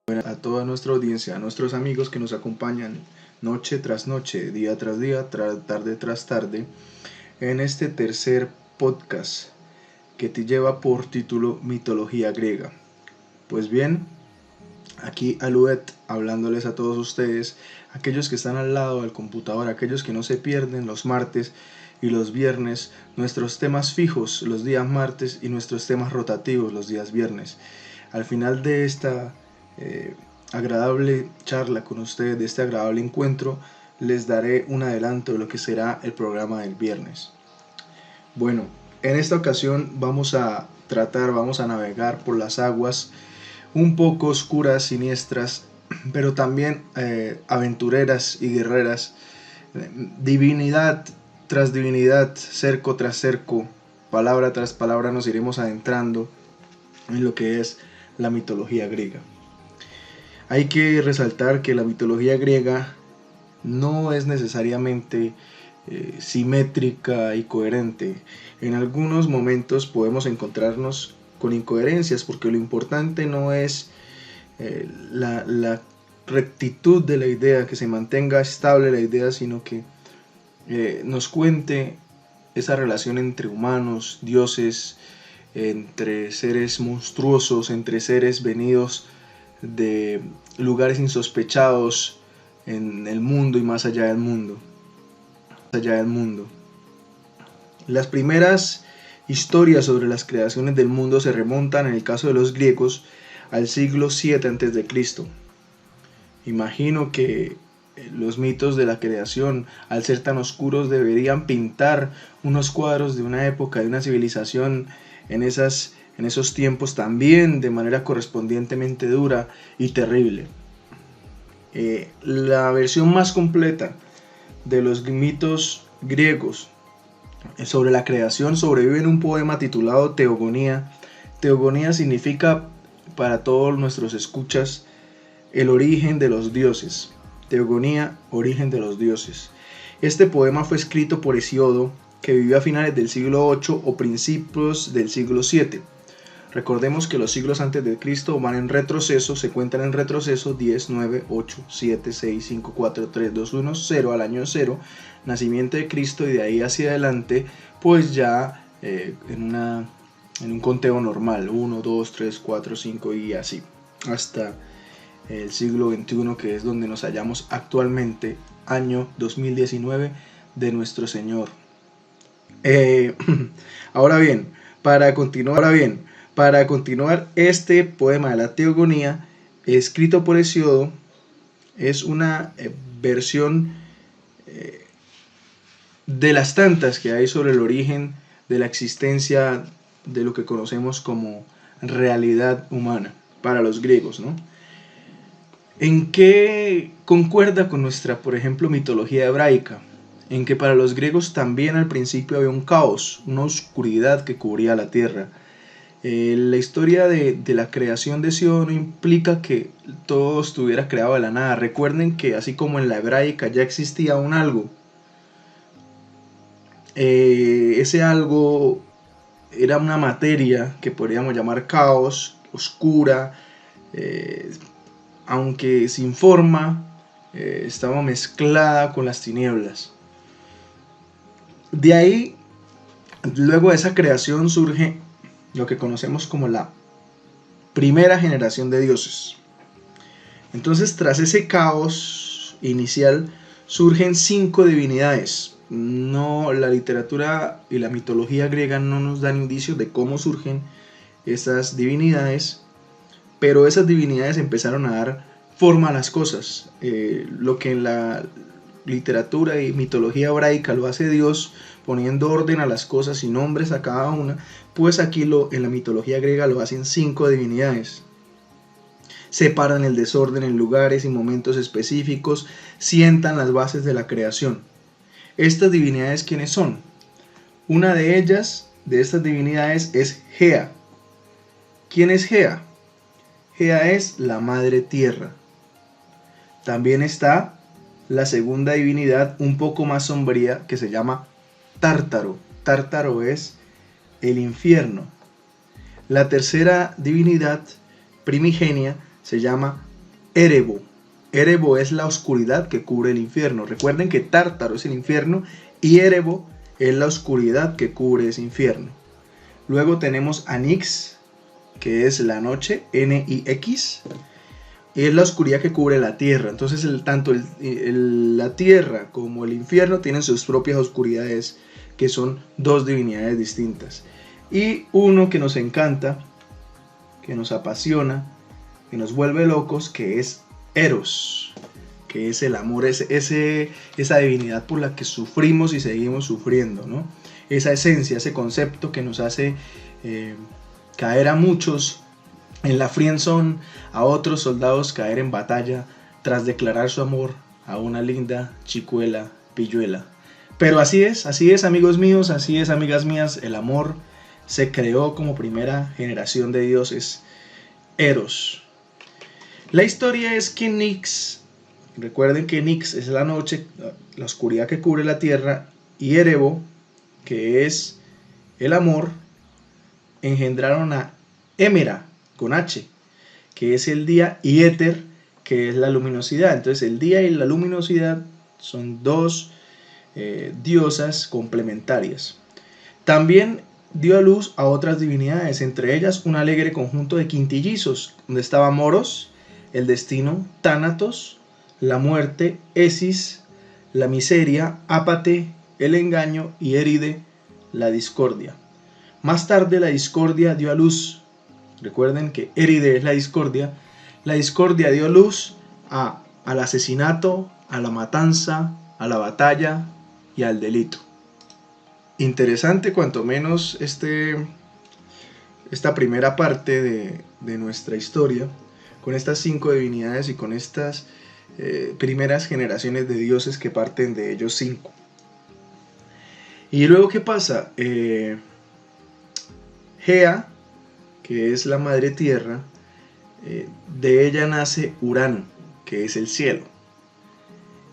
A toda nuestra audiencia, a nuestros amigos que nos acompañan noche tras noche, día tras día, tarde tras tarde, en este tercer podcast que te lleva por título Mitología Griega. Pues bien, aquí Aluet hablándoles a todos ustedes, aquellos que están al lado del computador, aquellos que no se pierden los martes y los viernes, nuestros temas fijos los días martes y nuestros temas rotativos los días viernes. Al final de esta agradable charla con ustedes, de este agradable encuentro, les daré un adelanto de lo que será el programa del viernes. Bueno, en esta ocasión vamos a navegar por las aguas un poco oscuras, siniestras, pero también aventureras y guerreras, divinidad tras divinidad, cerco tras cerco, palabra tras palabra nos iremos adentrando en lo que es la mitología griega. Hay que resaltar que la mitología griega no es necesariamente simétrica y coherente. En algunos momentos podemos encontrarnos con incoherencias, porque lo importante no es la rectitud de la idea, que se mantenga estable la idea, sino que nos cuente esa relación entre humanos, dioses, entre seres monstruosos, entre seres venidos de lugares insospechados en el mundo y más allá del mundo. Las primeras historias sobre las creaciones del mundo se remontan, en el caso de los griegos, al siglo VII a.C. Imagino que los mitos de la creación, al ser tan oscuros, deberían pintar unos cuadros de una época, de una civilización en esos tiempos también de manera correspondientemente dura y terrible. La versión más completa de los mitos griegos sobre la creación sobrevive en un poema titulado Teogonía. Teogonía significa, para todos nuestros escuchas, el origen de los dioses. Teogonía, origen de los dioses. Este poema fue escrito por Hesíodo, que vivió a finales del siglo VIII o principios del siglo VII. Recordemos que los siglos antes de Cristo van en retroceso, se cuentan en retroceso 10, 9, 8, 7, 6, 5, 4, 3, 2, 1, 0 al año 0, nacimiento de Cristo, y de ahí hacia adelante, pues ya en un conteo normal, 1, 2, 3, 4, 5 y así, hasta el siglo XXI, que es donde nos hallamos actualmente, año 2019 de nuestro Señor. Ahora bien, para continuar, este poema de la Teogonía, escrito por Hesíodo, es una versión de las tantas que hay sobre el origen de la existencia de lo que conocemos como realidad humana para los griegos, ¿no? ¿En qué concuerda con nuestra, por ejemplo, mitología hebraica? En que para los griegos también al principio había un caos, una oscuridad que cubría la tierra. La historia de la creación de Hesíodo no implica que todo estuviera creado de la nada. Recuerden que así como en la hebraica ya existía un algo, ese algo era una materia que podríamos llamar caos, oscura, aunque sin forma, estaba mezclada con las tinieblas. De ahí, luego de esa creación, surge lo que conocemos como la primera generación de dioses. Entonces, tras ese caos inicial, surgen 5 divinidades. No, la literatura y la mitología griega no nos dan indicios de cómo surgen esas divinidades, pero esas divinidades empezaron a dar forma a las cosas. Lo que en la literatura y mitología hebraica lo hace Dios, poniendo orden a las cosas y nombres a cada una, pues aquí en la mitología griega lo hacen 5 divinidades. Separan el desorden en lugares y momentos específicos, sientan las bases de la creación. ¿Estas divinidades quiénes son? Una de ellas, de estas divinidades, es Gea. ¿Quién es Gea? Gea es la madre tierra. También está la segunda divinidad, un poco más sombría, que se llama Tártaro. Tártaro es el infierno. La tercera divinidad primigenia se llama Erebo. Erebo es la oscuridad que cubre el infierno. Recuerden que Tártaro es el infierno y Erebo es la oscuridad que cubre ese infierno. Luego tenemos Anix, que es la noche, Nix, es la oscuridad que cubre la tierra. Entonces tanto la tierra como el infierno tienen sus propias oscuridades, que son dos divinidades distintas. Y uno que nos encanta, que nos apasiona, que nos vuelve locos, que es Eros, que es el amor, esa divinidad por la que sufrimos y seguimos sufriendo, ¿no? Esa esencia, ese concepto que nos hace caer a muchos en la friendzone, a otros soldados caer en batalla tras declarar su amor a una linda chicuela pilluela. Pero así es amigos míos, así es amigas mías, el amor se creó como primera generación de dioses, Eros. La historia es que Nix, recuerden que Nix es la noche, la oscuridad que cubre la tierra, y Erebo, que es el amor, engendraron a Hémera, con H, que es el día, y Éter, que es la luminosidad. Entonces el día y la luminosidad son dos diosas complementarias. También dio a luz a otras divinidades, entre ellas un alegre conjunto de quintillizos, donde estaba Moros, el destino, Tánatos, la muerte, Esis, la miseria, Ápate, el engaño, y Éride, la discordia. Más tarde la discordia dio a luz, recuerden que Éride es la discordia dio luz al asesinato, a la matanza, a la batalla y al delito. Interesante cuanto menos esta primera parte de nuestra historia, con estas 5 divinidades y con estas primeras generaciones de dioses que parten de ellos 5. Y luego, ¿qué pasa? Gea, que es la madre tierra, de ella nace Urano, que es el cielo.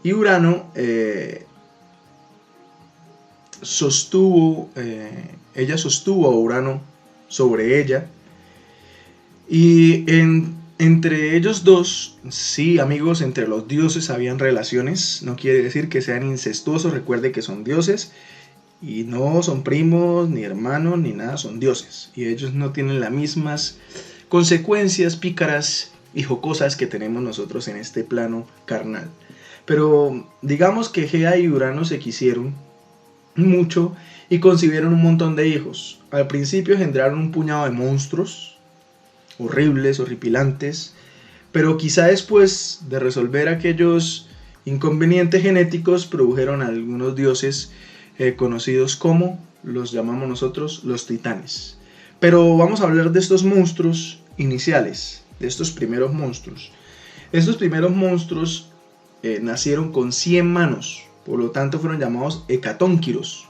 Y Urano ella sostuvo a Urano sobre ella, y entre ellos dos, sí amigos, entre los dioses habían relaciones. No quiere decir que sean incestuosos, recuerde que son dioses y no son primos, ni hermanos, ni nada, son dioses, y ellos no tienen las mismas consecuencias pícaras y jocosas que tenemos nosotros en este plano carnal. Pero digamos que Gea y Urano se quisieron mucho y concibieron un montón de hijos. Al principio engendraron un puñado de monstruos horribles, horripilantes, pero quizá después de resolver aquellos inconvenientes genéticos produjeron algunos dioses conocidos como, los llamamos nosotros, los titanes. Pero vamos a hablar de estos monstruos iniciales, de estos primeros monstruos. Estos primeros monstruos nacieron con 100 manos, por lo tanto fueron llamados hecatónquiros,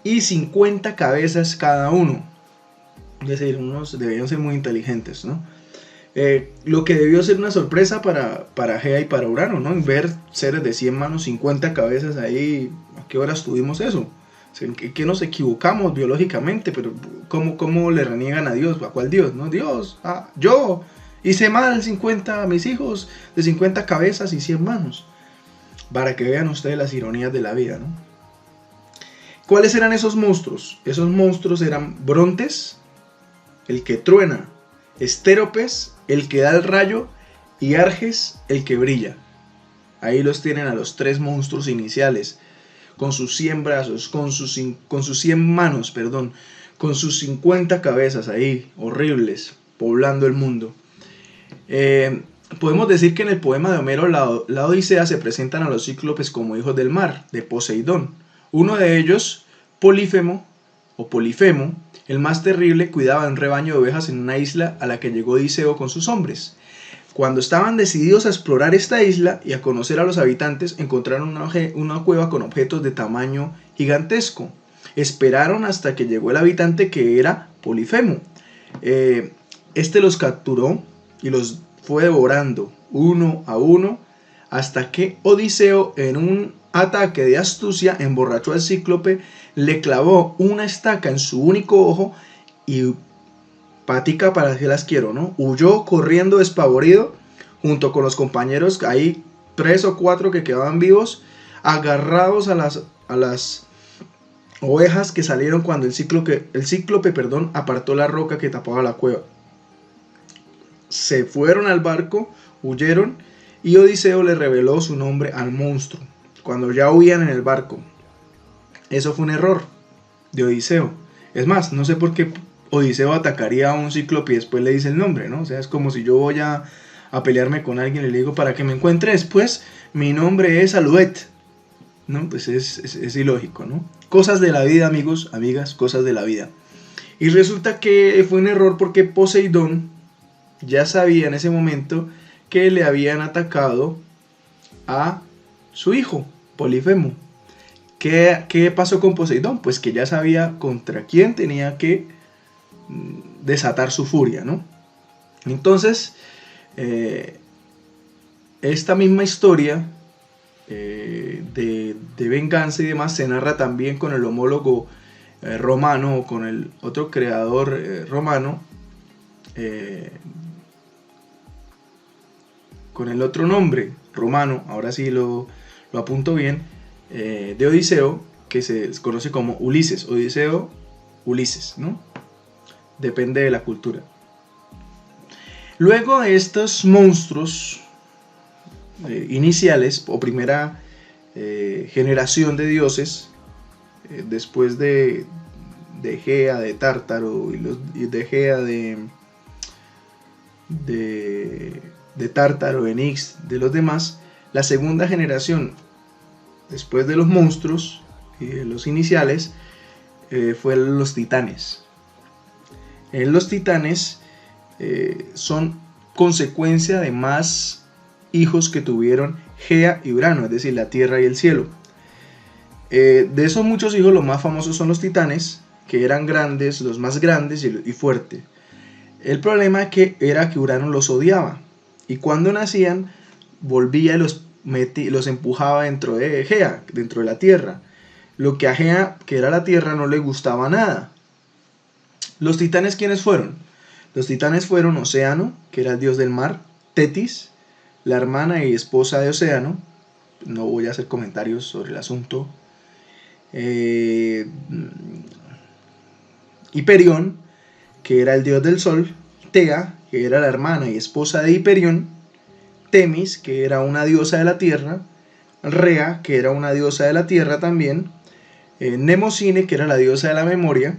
y 50 cabezas cada uno. Es decir, unos debían ser muy inteligentes, ¿no? Lo que debió ser una sorpresa para Gea y para Urano, ¿no? Ver seres de 100 manos, 50 cabezas ahí. ¿A qué horas tuvimos eso? ¿En qué nos equivocamos biológicamente? Pero ¿cómo le reniegan a Dios? ¿A cuál Dios? ¿No? Dios, yo hice mal 50 a mis hijos de 50 cabezas y 100 manos. Para que vean ustedes las ironías de la vida, ¿no? ¿Cuáles eran esos monstruos? Esos monstruos eran Brontes, el que truena, Estéropes, el que da el rayo, y Arges, el que brilla. Ahí los tienen a los 3 monstruos iniciales, con sus 100 brazos, con sus 100 manos, con sus 50 cabezas ahí, horribles, poblando el mundo. Podemos decir que en el poema de Homero, la Odisea, se presentan a los cíclopes como hijos del mar, de Poseidón. Uno de ellos, Polifemo, el más terrible, cuidaba de un rebaño de ovejas en una isla a la que llegó Odiseo con sus hombres. Cuando estaban decididos a explorar esta isla y a conocer a los habitantes, encontraron una cueva con objetos de tamaño gigantesco. Esperaron hasta que llegó el habitante, que era Polifemo. Este los capturó y los fue devorando uno a uno, hasta que Odiseo, en un ataque de astucia, emborrachó al cíclope, le clavó una estaca en su único ojo y patica para que las quiero, ¿no? Huyó corriendo despavorido junto con los compañeros, hay 3 o 4 que quedaban vivos, agarrados a las ovejas que salieron cuando el cíclope, apartó la roca que tapaba la cueva. Se fueron al barco, huyeron, y Odiseo le reveló su nombre al monstruo cuando ya huían en el barco. Eso fue un error de Odiseo. Es más, no sé por qué Odiseo atacaría a un cíclope y después le dice el nombre, ¿no? O sea, es como si yo voy a pelearme con alguien y le digo, para que me encuentre después, mi nombre es Aluet. No, pues es ilógico, ¿no? Cosas de la vida, amigos, amigas, cosas de la vida. Y resulta que fue un error porque Poseidón ya sabía en ese momento que le habían atacado a su hijo, Polifemo. ¿Qué pasó con Poseidón? Pues que ya sabía contra quién tenía que desatar su furia, ¿no? Entonces, esta misma historia de venganza y demás se narra también con el homólogo romano, o con el otro creador romano, con el otro nombre romano, ahora sí lo apunto bien, de Odiseo, que se conoce como Ulises. Odiseo, Ulises, ¿no? Depende de la cultura. Luego de estos monstruos iniciales, o primera generación de dioses, después de Gea, de Tártaro, y de Gea, de Tártaro, de Nix, de los demás, la segunda generación, después de los monstruos y de los iniciales, fueron los titanes. Los titanes son consecuencia de más hijos que tuvieron Gea y Urano, es decir, la tierra y el cielo. De esos muchos hijos, los más famosos son los titanes, que eran grandes, los más grandes y fuertes. El problema era que Urano los odiaba, y cuando nacían volvía y los empujaba dentro de Gea, dentro de la tierra. Lo que a Gea, que era la tierra, no le gustaba nada. ¿Los titanes quiénes fueron? Los titanes fueron Océano, que era el dios del mar, Tetis, la hermana y esposa de Océano, no voy a hacer comentarios sobre el asunto, Hiperión, que era el dios del sol, Tea, que era la hermana y esposa de Hiperión, Temis, que era una diosa de la tierra, Rea, que era una diosa de la tierra también, Mnemosine, que era la diosa de la memoria,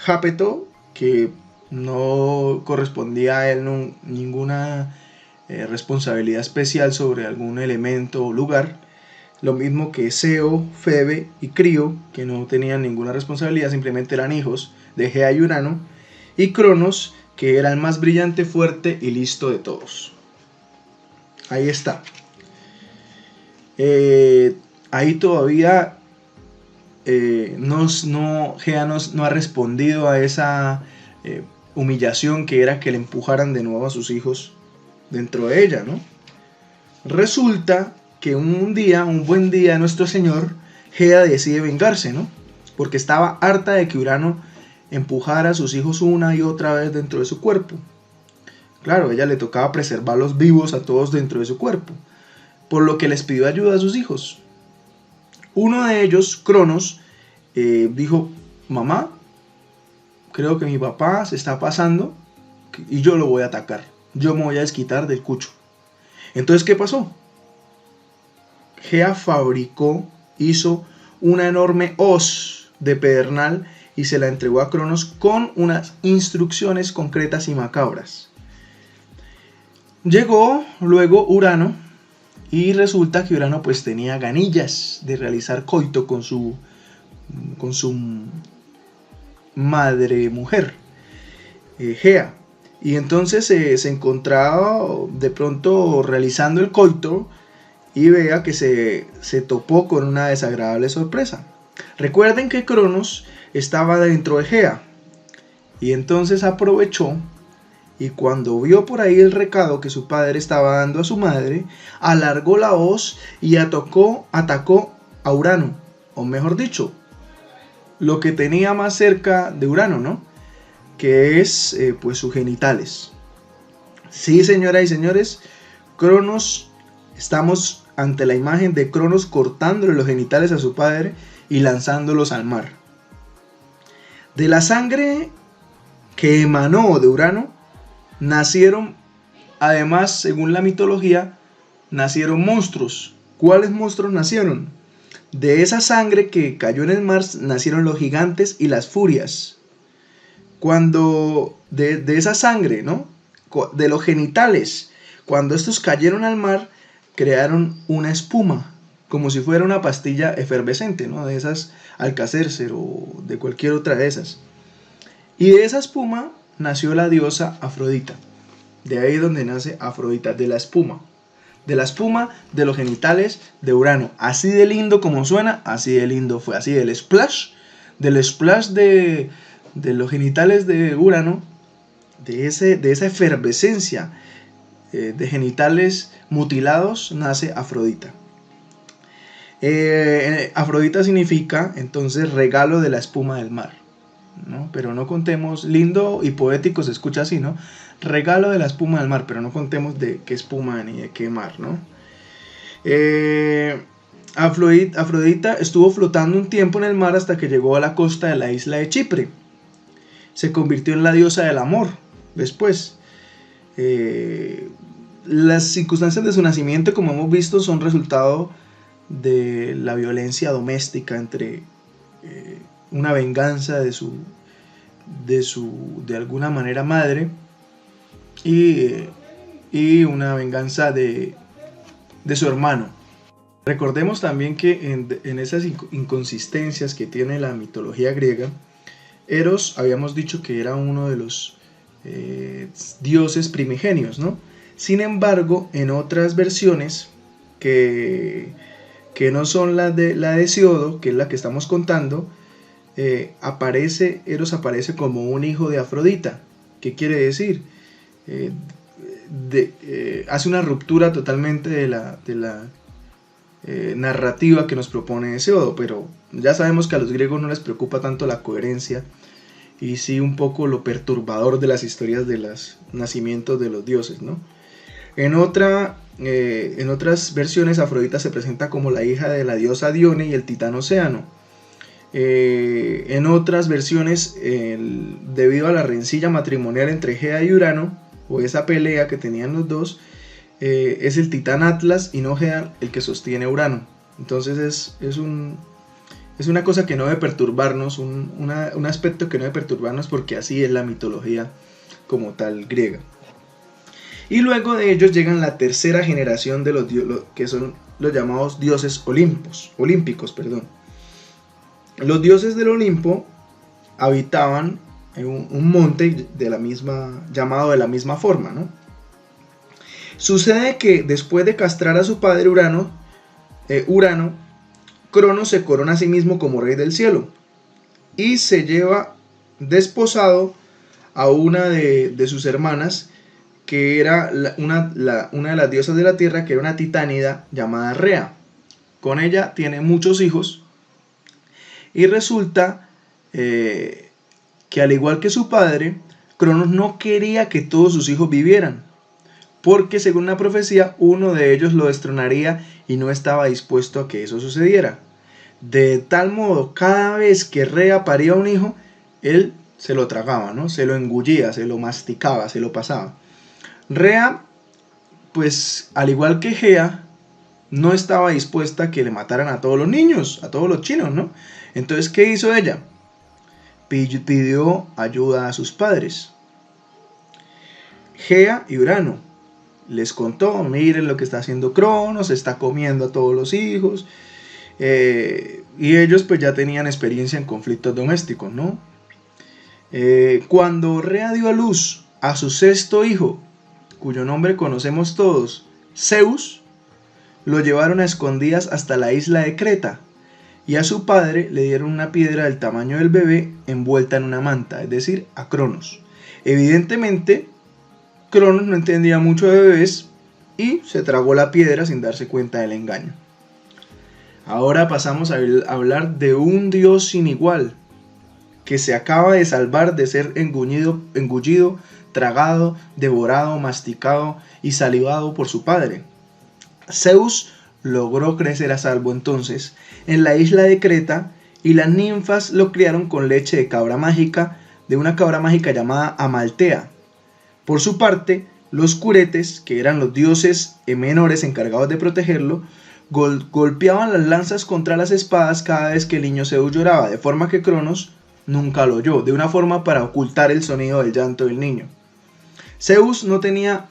Jápeto, que no correspondía a él ninguna responsabilidad especial sobre algún elemento o lugar, lo mismo que Seo, Febe y Crío, que no tenían ninguna responsabilidad, simplemente eran hijos de Gea y Urano, y Cronos, que era el más brillante, fuerte y listo de todos. Ahí está. Ahí todavía Gea no ha respondido a esa humillación que era que le empujaran de nuevo a sus hijos dentro de ella, ¿no? Resulta que un buen día, nuestro Señor, Gea decide vengarse, ¿no? Porque estaba harta de que Urano empujara a sus hijos una y otra vez dentro de su cuerpo. Claro, a ella le tocaba preservarlos vivos a todos dentro de su cuerpo, por lo que les pidió ayuda a sus hijos. Uno de ellos, Cronos, dijo: mamá, creo que mi papá se está pasando y yo lo voy a atacar. Yo me voy a desquitar del cucho. Entonces, ¿qué pasó? Gea hizo una enorme hoz de pedernal y se la entregó a Cronos con unas instrucciones concretas y macabras. Llegó luego Urano, y resulta que Urano pues tenía ganillas de realizar coito con su madre mujer, Gea. Y entonces se encontraba de pronto realizando el coito y vea que se topó con una desagradable sorpresa. Recuerden que Cronos estaba dentro de Gea, y entonces aprovechó, y cuando vio por ahí el recado que su padre estaba dando a su madre, alargó la hoz y atacó a Urano, o mejor dicho, lo que tenía más cerca de Urano, ¿no? Que es pues sus genitales. Sí, señoras y señores, Cronos, estamos ante la imagen de Cronos cortándole los genitales a su padre y lanzándolos al mar. De la sangre que emanó de Urano, nacieron, además, según la mitología, nacieron monstruos. ¿Cuáles monstruos nacieron? De esa sangre que cayó en el mar nacieron los gigantes y las furias. Cuando de esa sangre, ¿no?, de los genitales, cuando estos cayeron al mar, crearon una espuma, como si fuera una pastilla efervescente, ¿no?, de esas Alka-Seltzer o de cualquier otra de esas. Y de esa espuma nació la diosa Afrodita. De ahí donde nace Afrodita, de la espuma. De la espuma de los genitales de Urano. Así de lindo como suena, así de lindo fue. Así del splash de los genitales de Urano, de esa efervescencia de genitales mutilados, nace Afrodita. Afrodita significa entonces regalo de la espuma del mar, ¿no? Pero no contemos, lindo y poético se escucha así, ¿no? Regalo de la espuma del mar, pero no contemos de qué espuma ni de qué mar, ¿no? Afrodita estuvo flotando un tiempo en el mar hasta que llegó a la costa de la isla de Chipre. Se convirtió en la diosa del amor después. Las circunstancias de su nacimiento, como hemos visto, son resultado de la violencia doméstica entre una venganza de alguna manera madre y una venganza de su hermano. Recordemos también que en esas inconsistencias que tiene la mitología griega, Eros, habíamos dicho que era uno de los dioses primigenios, ¿no? Sin embargo, en otras versiones que no son la de Hesiodo, que es la que estamos contando, Eros aparece como un hijo de Afrodita. ¿Qué quiere decir? Hace una ruptura totalmente de la narrativa que nos propone Hesiodo, pero ya sabemos que a los griegos no les preocupa tanto la coherencia y sí un poco lo perturbador de las historias de los nacimientos de los dioses, ¿no? En otras versiones, Afrodita se presenta como la hija de la diosa Dione y el titán Océano. En otras versiones, debido a la rencilla matrimonial entre Gea y Urano, o esa pelea que tenían los dos, es el titán Atlas y no Gea el que sostiene a Urano. Entonces es una cosa que no debe perturbarnos, un aspecto que no debe perturbarnos, porque así es la mitología como tal griega. Y luego de ellos llegan la tercera generación de los que son los llamados dioses olímpicos. Los dioses del Olimpo habitaban en un monte llamado de la misma forma, ¿no? Sucede que después de castrar a su padre Urano, Cronos se corona a sí mismo como rey del cielo y se lleva desposado a una de sus hermanas, que era una de las diosas de la tierra, que era una titánida llamada Rea. Con ella tiene muchos hijos y resulta que, al igual que su padre, Cronos no quería que todos sus hijos vivieran, porque según la profecía uno de ellos lo destronaría y no estaba dispuesto a que eso sucediera. De tal modo, cada vez que Rea paría un hijo, él se lo tragaba, ¿no? Se lo engullía, se lo masticaba, se lo pasaba. Rea, pues al igual que Gea, no estaba dispuesta a que le mataran a todos los niños, a todos los chinos, ¿no? Entonces, ¿qué hizo ella? Pidió ayuda a sus padres, Gea y Urano. Les contó: miren lo que está haciendo Cronos, está comiendo a todos los hijos. Y ellos pues ya tenían experiencia en conflictos domésticos, ¿no? Cuando Rea dio a luz a su sexto hijo, cuyo nombre conocemos todos, Zeus, lo llevaron a escondidas hasta la isla de Creta, y a su padre le dieron una piedra del tamaño del bebé envuelta en una manta, es decir, a Cronos. Evidentemente, Cronos no entendía mucho de bebés y se tragó la piedra sin darse cuenta del engaño. Ahora pasamos a hablar de un dios sin igual, que se acaba de salvar de ser engullido tragado, devorado, masticado y salivado por su padre. Zeus logró crecer a salvo entonces en la isla de Creta y las ninfas lo criaron con leche de cabra mágica, de una cabra mágica llamada Amaltea. Por su parte, los curetes, que eran los dioses menores encargados de protegerlo, golpeaban las lanzas contra las espadas cada vez que el niño Zeus lloraba, de forma que Cronos nunca lo oyó, de una forma para ocultar el sonido del llanto del niño. Zeus no tenía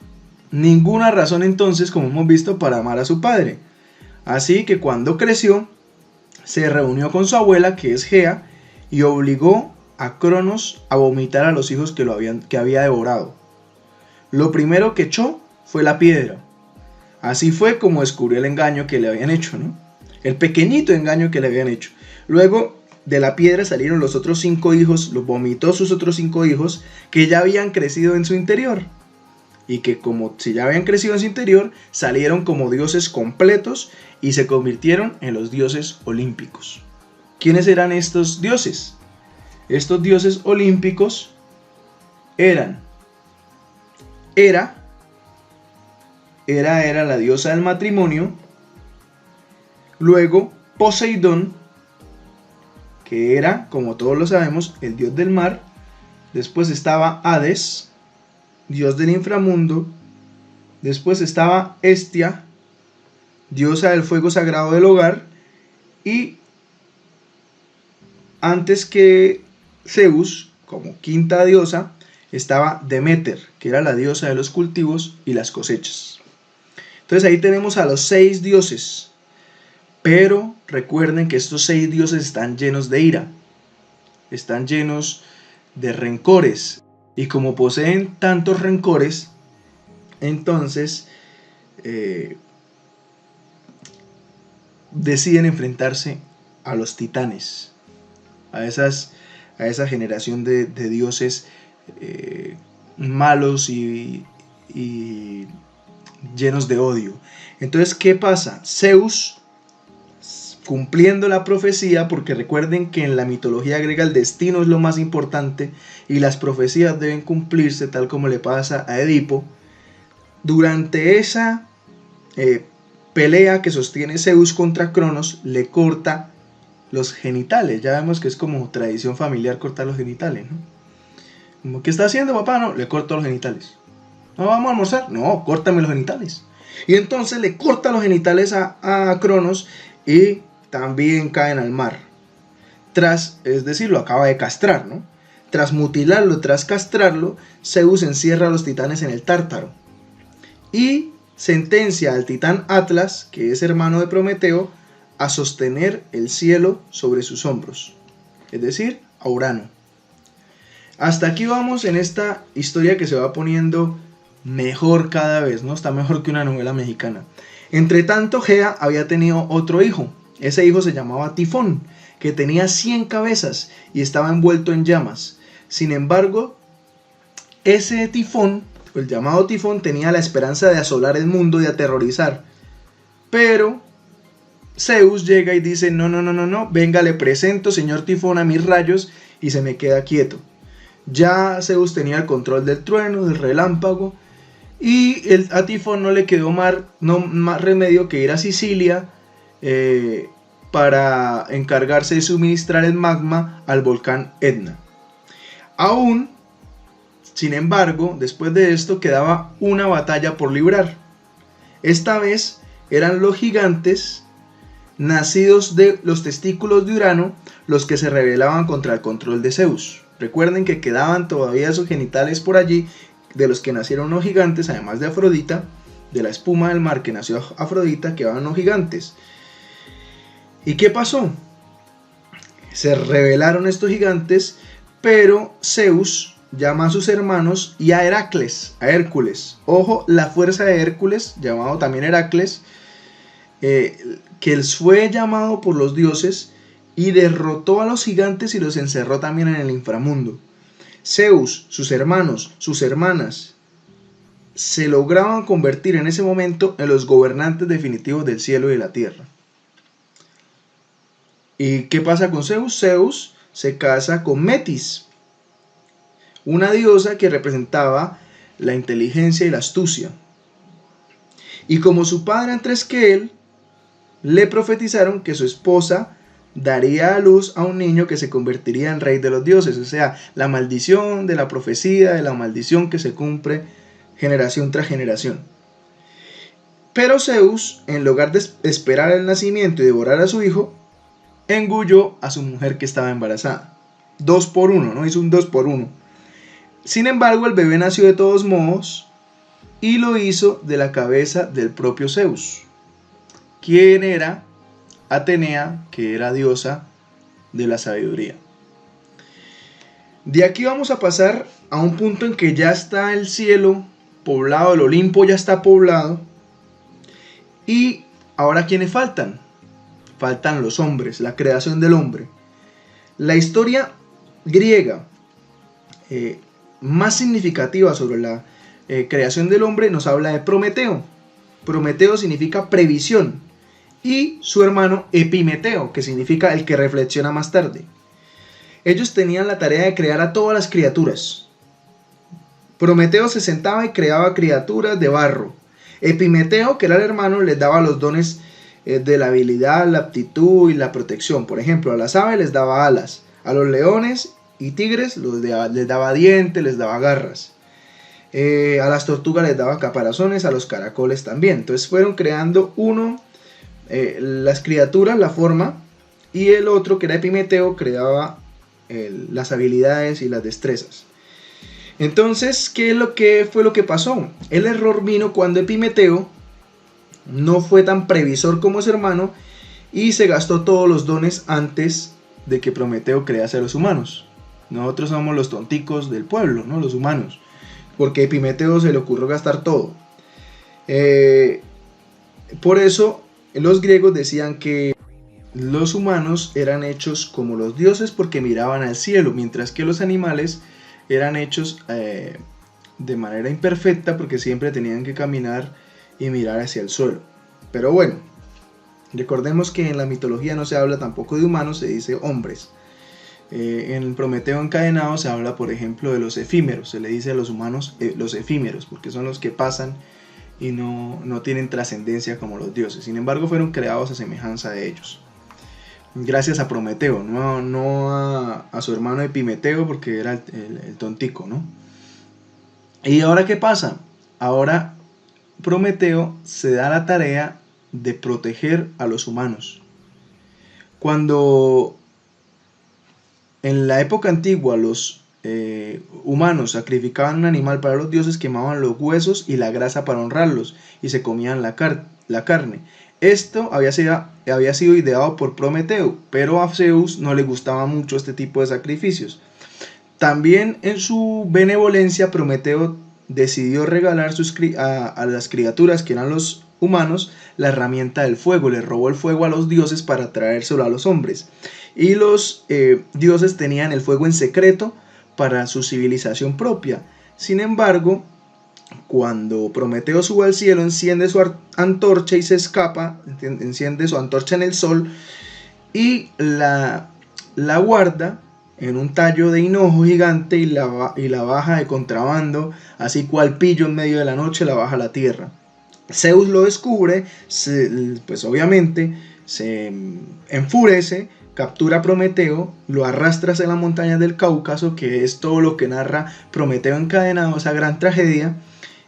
ninguna razón entonces, como hemos visto, para amar a su padre. Así que cuando creció, se reunió con su abuela, que es Gea, y obligó a Cronos a vomitar a los hijos que había devorado. Lo primero que echó fue la piedra. Así fue como descubrió el engaño que le habían hecho, ¿no? El pequeñito engaño que le habían hecho. Luego de la piedra salieron los otros 5 hijos, los vomitó sus otros 5 hijos que ya habían crecido en su interior. Y que como si ya habían crecido en su interior, salieron como dioses completos y se convirtieron en los dioses olímpicos. ¿Quiénes eran estos dioses? Estos dioses olímpicos eran Hera era la diosa del matrimonio. Luego Poseidón, que era, como todos lo sabemos, el dios del mar. Después estaba Hades, dios del inframundo. Después estaba Hestia, diosa del fuego sagrado del hogar. Y antes que Zeus, como quinta diosa, estaba Deméter, que era la diosa de los cultivos y las cosechas. Entonces ahí tenemos a los 6 dioses. Pero recuerden que estos 6 dioses están llenos de ira, están llenos de rencores. Y como poseen tantos rencores, entonces deciden enfrentarse a los titanes, a esa generación de dioses malos y llenos de odio. Entonces, ¿qué pasa? Zeus, cumpliendo la profecía, porque recuerden que en la mitología griega el destino es lo más importante y las profecías deben cumplirse, tal como le pasa a Edipo. Durante esa pelea que sostiene Zeus contra Cronos, le corta los genitales. Ya vemos que es como tradición familiar cortar los genitales, ¿no? ¿Qué está haciendo, papá? No, le corto los genitales. ¿No vamos a almorzar? No, córtame los genitales. Y entonces le corta los genitales a Cronos y también caen al mar. Es decir, lo acaba de castrar, ¿no? Tras mutilarlo, tras castrarlo, Zeus encierra a los titanes en el Tártaro y sentencia al titán Atlas, que es hermano de Prometeo, a sostener el cielo sobre sus hombros, es decir, a Urano. Hasta aquí vamos en esta historia que se va poniendo mejor cada vez, ¿no? Está mejor que una novela mexicana. Entre tanto, Gea había tenido otro hijo. Ese hijo se llamaba Tifón, que tenía 100 cabezas y estaba envuelto en llamas. Sin embargo, ese Tifón, el llamado Tifón, tenía la esperanza de asolar el mundo y aterrorizar. Pero Zeus llega y dice: no, venga, le presento, señor Tifón, a mis rayos, y se me queda quieto. Ya Zeus tenía el control del trueno, del relámpago, y a Tifón no le quedó más remedio que ir a Sicilia para encargarse de suministrar el magma al volcán Etna. Aún, sin embargo, después de esto quedaba una batalla por librar. Esta vez eran los gigantes nacidos de los testículos de Urano los que se rebelaban contra el control de Zeus. Recuerden que quedaban todavía esos genitales por allí, de los que nacieron los gigantes, además de Afrodita, de la espuma del mar que nació Afrodita, quedaban los gigantes. ¿Y qué pasó? Se rebelaron estos gigantes, pero Zeus llama a sus hermanos y a Hércules. Ojo, la fuerza de Hércules, llamado también Heracles, que fue llamado por los dioses y derrotó a los gigantes y los encerró también en el inframundo. Zeus, sus hermanos, sus hermanas, se lograban convertir en ese momento en los gobernantes definitivos del cielo y de la tierra. ¿Y qué pasa con Zeus? Zeus se casa con Metis, una diosa que representaba la inteligencia y la astucia. Y como su padre antes que él, le profetizaron que su esposa daría a luz a un niño que se convertiría en rey de los dioses. O sea, la maldición de la profecía, de la maldición que se cumple generación tras generación. Pero Zeus, en lugar de esperar el nacimiento y devorar a su hijo, engulló a su mujer que estaba embarazada. 2 por 1, ¿no? Hizo un 2 por 1. Sin embargo, el bebé nació de todos modos y lo hizo de la cabeza del propio Zeus, quien era Atenea, que era diosa de la sabiduría. De aquí vamos a pasar a un punto en que ya está el cielo poblado, el Olimpo ya está poblado. Y ahora, ¿quiénes faltan? Faltan los hombres, la creación del hombre. La historia griega más significativa sobre la creación del hombre nos habla de Prometeo. Prometeo significa previsión. Y su hermano Epimeteo, que significa el que reflexiona más tarde. Ellos tenían la tarea de crear a todas las criaturas. Prometeo se sentaba y creaba criaturas de barro. Epimeteo, que era el hermano, les daba los dones de la habilidad, la aptitud y la protección. Por ejemplo, a las aves les daba alas, a los leones y tigres les daba dientes, les daba garras. A las tortugas les daba caparazones, a los caracoles también. Entonces fueron creando las criaturas, la forma, y el otro, que era Epimeteo, creaba las habilidades y las destrezas. Entonces, ¿qué fue lo que pasó? El error vino cuando Epimeteo no fue tan previsor como su hermano y se gastó todos los dones antes de que Prometeo crease a los humanos. Nosotros somos los tonticos del pueblo, ¿no? Los humanos, porque a Epimeteo se le ocurrió gastar todo. Por eso los griegos decían que los humanos eran hechos como los dioses porque miraban al cielo, mientras que los animales eran hechos de manera imperfecta porque siempre tenían que caminar y mirar hacia el suelo. Pero bueno, recordemos que en la mitología no se habla tampoco de humanos, se dice hombres. En Prometeo encadenado se habla, por ejemplo, de los efímeros. Se le dice a los humanos los efímeros porque son los que pasan y no tienen trascendencia como los dioses. Sin embargo, fueron creados a semejanza de ellos. Gracias a Prometeo, no a su hermano Epimeteo, porque era el tontico, ¿no? ¿Y ahora qué pasa? Ahora Prometeo se da la tarea de proteger a los humanos. Cuando en la época antigua los humanos sacrificaban un animal para los dioses, quemaban los huesos y la grasa para honrarlos y se comían la carne. Esto había sido ideado por Prometeo, pero a Zeus no le gustaba mucho este tipo de sacrificios. También en su benevolencia, Prometeo decidió regalar a las criaturas que eran los humanos la herramienta del fuego. Le robó el fuego a los dioses para traérselo a los hombres. Y los dioses tenían el fuego en secreto para su civilización propia. Sin embargo, cuando Prometeo sube al cielo, enciende su antorcha y se escapa, enciende su antorcha en el sol y la guarda en un tallo de hinojo gigante y la baja de contrabando, así cual pillo en medio de la noche la baja a la tierra. Zeus lo descubre, pues obviamente se enfurece, captura a Prometeo, lo arrastra hacia las montañas del Cáucaso, que es todo lo que narra Prometeo encadenado, esa gran tragedia,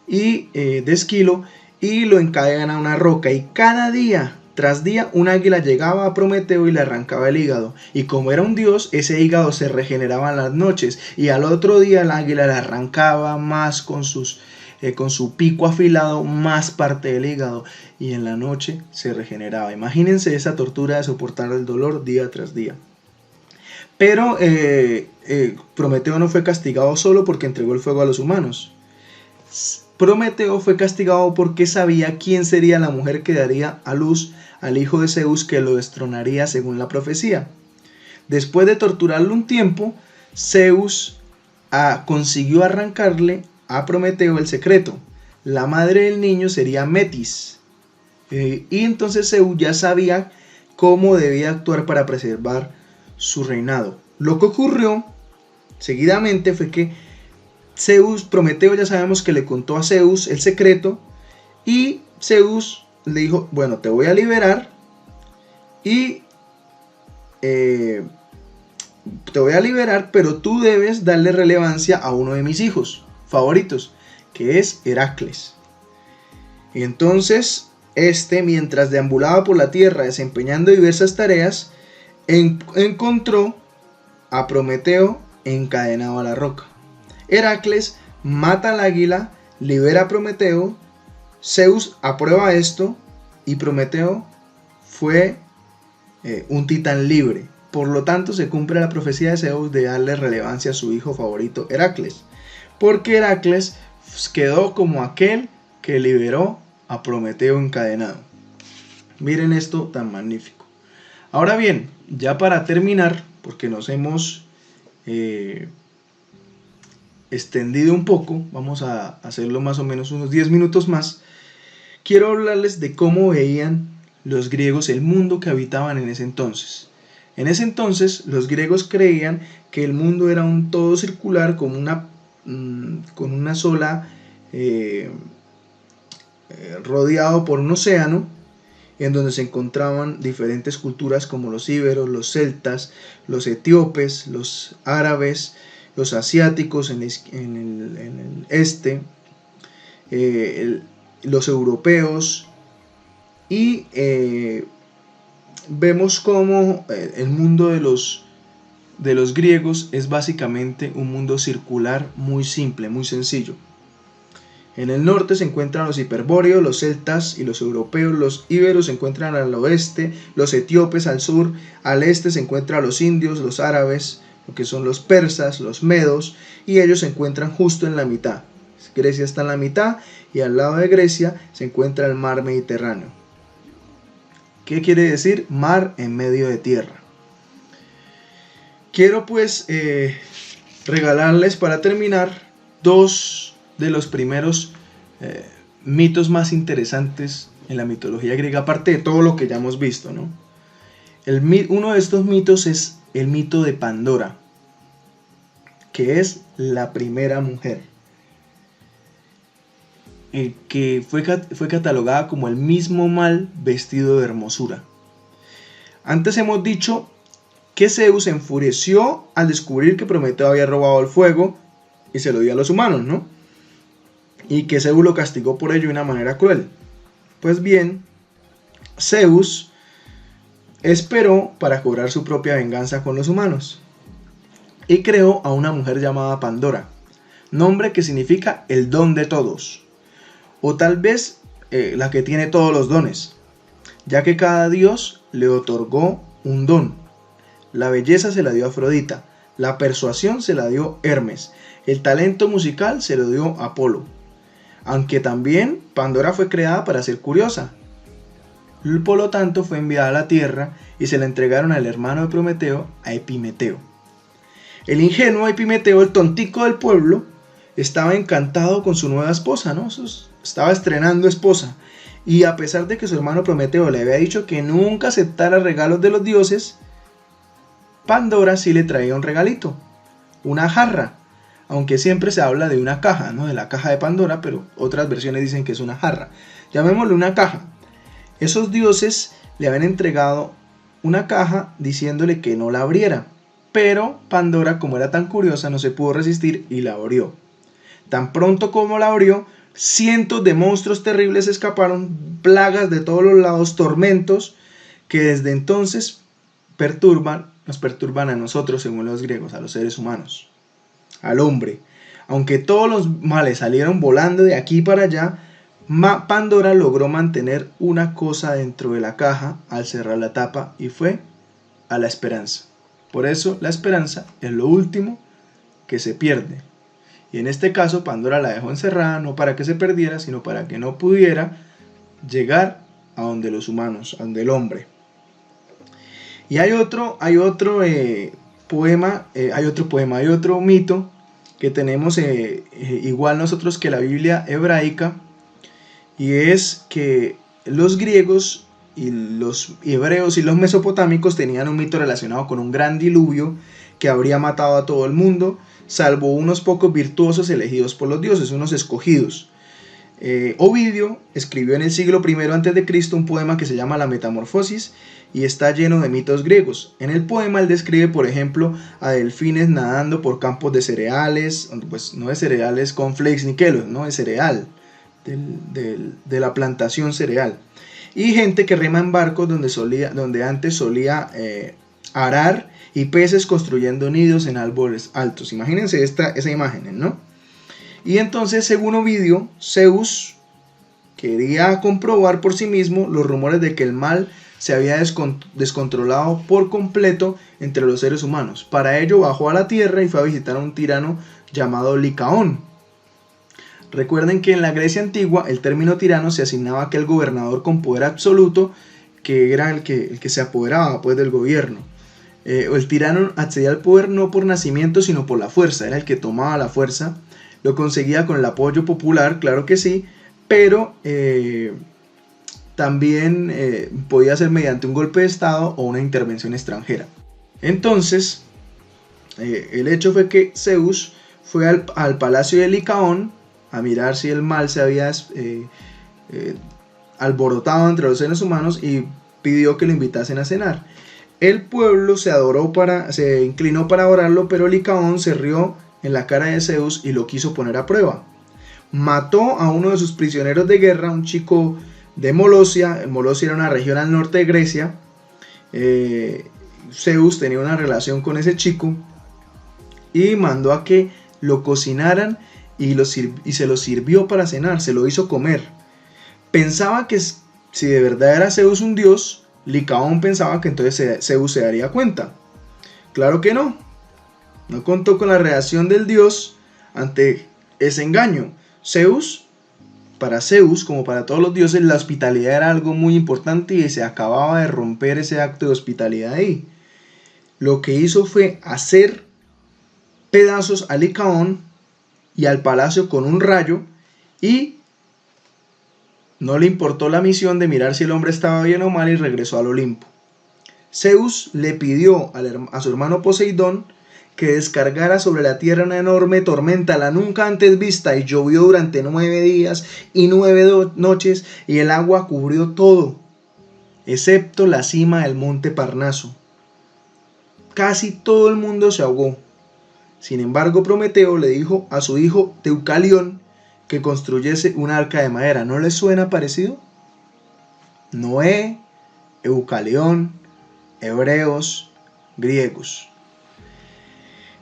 y de Esquilo, y lo encadena a una roca, y cada día tras día un águila llegaba a Prometeo y le arrancaba el hígado, y como era un dios, ese hígado se regeneraba en las noches, y al otro día el águila le arrancaba más con su pico afilado, más parte del hígado, y en la noche se regeneraba. Imagínense esa tortura de soportar el dolor día tras día. Pero Prometeo no fue castigado solo porque entregó el fuego a los humanos. Prometeo fue castigado porque sabía quién sería la mujer que daría a luz al hijo de Zeus, que lo destronaría según la profecía. Después de torturarlo un tiempo, Zeus consiguió arrancarle a Prometeo el secreto. La madre del niño sería Metis. Y entonces Zeus ya sabía cómo debía actuar para preservar su reinado. Lo que ocurrió seguidamente fue que Prometeo ya sabemos que le contó a Zeus el secreto, y Zeus le dijo, bueno, te voy a liberar y pero tú debes darle relevancia a uno de mis hijos favoritos, que es Heracles. Y entonces mientras deambulaba por la tierra desempeñando diversas tareas, encontró a Prometeo encadenado a la roca. Heracles mata al águila, libera a Prometeo, Zeus aprueba esto y Prometeo fue un titán libre. Por lo tanto, se cumple la profecía de Zeus de darle relevancia a su hijo favorito Heracles, porque Heracles quedó como aquel que liberó a Prometeo encadenado. Miren esto tan magnífico. Ahora bien, ya para terminar, porque nos hemos extendido un poco, vamos a hacerlo más o menos unos 10 minutos más. Quiero hablarles de cómo veían los griegos el mundo que habitaban en ese entonces. En ese entonces los griegos creían que el mundo era un todo circular con una sola, rodeado por un océano, en donde se encontraban diferentes culturas como los íberos, los celtas, los etíopes, los árabes, los asiáticos en el este, los europeos, y vemos cómo el mundo de los griegos es básicamente un mundo circular muy simple, muy sencillo. En el norte se encuentran los hiperbóreos, los celtas y los europeos, los íberos se encuentran al oeste, los etíopes al sur, al este se encuentran los indios, los árabes, lo que son los persas, los medos, y ellos se encuentran justo en la mitad. Grecia está en la mitad y al lado de Grecia se encuentra el mar Mediterráneo. ¿Qué quiere decir? Mar en medio de tierra. Quiero pues regalarles para terminar dos de los primeros mitos más interesantes en la mitología griega, aparte de todo lo que ya hemos visto, ¿no? Uno de estos mitos es el mito de Pandora, que es la primera mujer, que fue catalogada como el mismo mal vestido de hermosura. Antes hemos dicho que Zeus se enfureció al descubrir que Prometeo había robado el fuego y se lo dio a los humanos, ¿no? Y que Zeus lo castigó por ello de una manera cruel. Pues bien, Zeus esperó para cobrar su propia venganza con los humanos y creó a una mujer llamada Pandora, nombre que significa el don de todos, o tal vez la que tiene todos los dones, ya que cada dios le otorgó un don. La belleza se la dio a Afrodita, la persuasión se la dio Hermes, el talento musical se lo dio Apolo. Aunque también Pandora fue creada para ser curiosa. Por lo tanto fue enviada a la tierra y se la entregaron al hermano de Prometeo, a Epimeteo. El ingenuo Epimeteo, el tontico del pueblo, estaba encantado con su nueva esposa, ¿no? Estaba estrenando esposa. Y a pesar de que su hermano Prometeo le había dicho que nunca aceptara regalos de los dioses, Pandora sí le traía un regalito, una jarra. Aunque siempre se habla de una caja, ¿no? De la caja de Pandora, pero otras versiones dicen que es una jarra. Llamémosle una caja. Esos dioses le habían entregado una caja diciéndole que no la abriera, pero Pandora, como era tan curiosa, no se pudo resistir y la abrió. Tan pronto como la abrió, cientos de monstruos terribles escaparon, plagas de todos los lados, tormentos que desde entonces nos perturban a nosotros, según los griegos, a los seres humanos, al hombre. Aunque todos los males salieron volando de aquí para allá, Pandora logró mantener una cosa dentro de la caja al cerrar la tapa, y fue a la esperanza. Por eso la esperanza es lo último que se pierde. Y en este caso Pandora la dejó encerrada no para que se perdiera, sino para que no pudiera llegar a donde los humanos, a donde el hombre. Y hay otro mito que tenemos igual nosotros que la Biblia hebraica, y es que los griegos y los hebreos y los mesopotámicos tenían un mito relacionado con un gran diluvio que habría matado a todo el mundo, salvo unos pocos virtuosos elegidos por los dioses, unos escogidos. Ovidio escribió en el siglo I a.C. un poema que se llama La Metamorfosis y está lleno de mitos griegos. En el poema él describe, por ejemplo, a delfines nadando por campos de cereales, pues no de cereales cornflakes ni kelos, no de cereal, de la plantación cereal, y gente que rema en barcos donde antes solía arar, y peces construyendo nidos en árboles altos. Imagínense esa imagen, ¿no? Y entonces, según Ovidio, Zeus quería comprobar por sí mismo los rumores de que el mal se había descontrolado por completo entre los seres humanos. Para ello bajó a la tierra y fue a visitar a un tirano llamado Licaón. Recuerden que en la Grecia antigua el término tirano se asignaba a aquel gobernador con poder absoluto que era el que se apoderaba pues del gobierno. El tirano accedía al poder no por nacimiento sino por la fuerza, era el que tomaba la fuerza. Lo conseguía con el apoyo popular, claro que sí, pero también podía ser mediante un golpe de estado o una intervención extranjera. Entonces, el hecho fue que Zeus fue al palacio de Licaón a mirar si el mal se había alborotado entre los seres humanos y pidió que lo invitasen a cenar. El pueblo se inclinó para adorarlo, pero Licaón se rió en la cara de Zeus y lo quiso poner a prueba. Mató a uno de sus prisioneros de guerra, un chico de Molosia. Molosia era una región al norte de Grecia. Zeus tenía una relación con ese chico y mandó a que lo cocinaran y se lo sirvió para cenar, se lo hizo comer. Pensaba que si de verdad era Zeus un dios, Licaón pensaba que entonces Zeus se daría cuenta. Claro que no. No contó con la reacción del dios ante ese engaño. Para Zeus, como para todos los dioses, la hospitalidad era algo muy importante y se acababa de romper ese acto de hospitalidad ahí. Lo que hizo fue hacer pedazos a Licaón y al palacio con un rayo, y no le importó la misión de mirar si el hombre estaba bien o mal y regresó al Olimpo. Zeus le pidió a su hermano Poseidón que descargara sobre la tierra una enorme tormenta, la nunca antes vista, y llovió durante 9 días y 9 noches, y el agua cubrió todo, excepto la cima del monte Parnaso. Casi todo el mundo se ahogó. Sin embargo, Prometeo le dijo a su hijo Deucalión que construyese un arca de madera. ¿No les suena parecido? Noé, Deucalión, hebreos, griegos.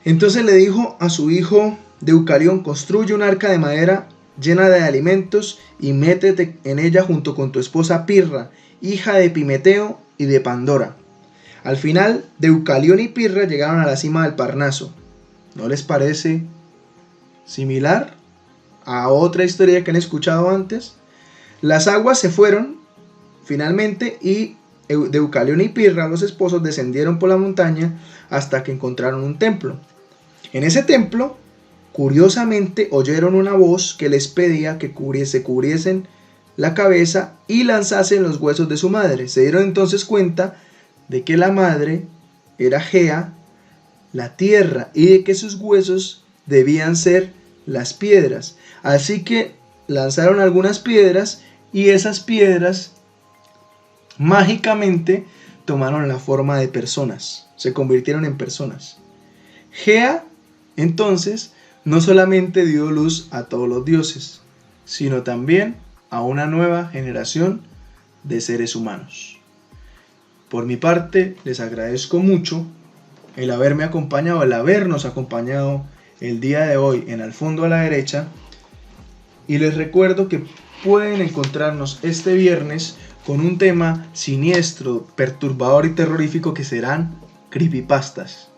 Entonces le dijo a su hijo Deucalión: construye un arca de madera llena de alimentos y métete en ella junto con tu esposa Pirra, hija de Epimeteo y de Pandora. Al final, Deucalión y Pirra llegaron a la cima del Parnaso. ¿No les parece similar a otra historia que han escuchado antes? Las aguas se fueron finalmente y Deucalión y Pirra, los esposos, descendieron por la montaña hasta que encontraron un templo. En ese templo, curiosamente, oyeron una voz que les pedía que cubriesen la cabeza y lanzasen los huesos de su madre. Se dieron entonces cuenta de que la madre era Gea, la tierra, y de que sus huesos debían ser las piedras. Así que lanzaron algunas piedras y esas piedras mágicamente tomaron la forma de personas, se convirtieron en personas. Gea entonces no solamente dio luz a todos los dioses, sino también a una nueva generación de seres humanos. Por mi parte, les agradezco mucho el habernos acompañado el día de hoy en Al Fondo a la Derecha, y les recuerdo que pueden encontrarnos este viernes con un tema siniestro, perturbador y terrorífico que serán creepypastas.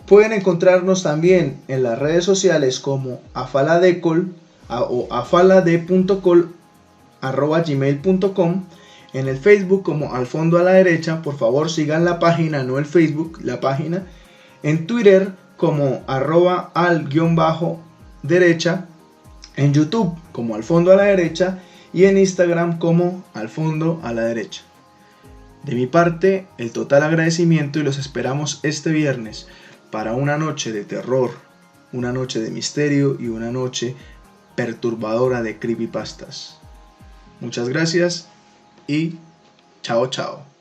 Pueden encontrarnos también en las redes sociales como afaladecol o afalade.col@gmail.com, en el Facebook como Al Fondo a la Derecha. Por favor, sigan la página, no el Facebook, la página. En Twitter como @al_derecha, en YouTube como Al Fondo a la Derecha y en Instagram como Al Fondo a la Derecha. De mi parte, el total agradecimiento y los esperamos este viernes para una noche de terror, una noche de misterio y una noche perturbadora de creepypastas. Muchas gracias y chao chao.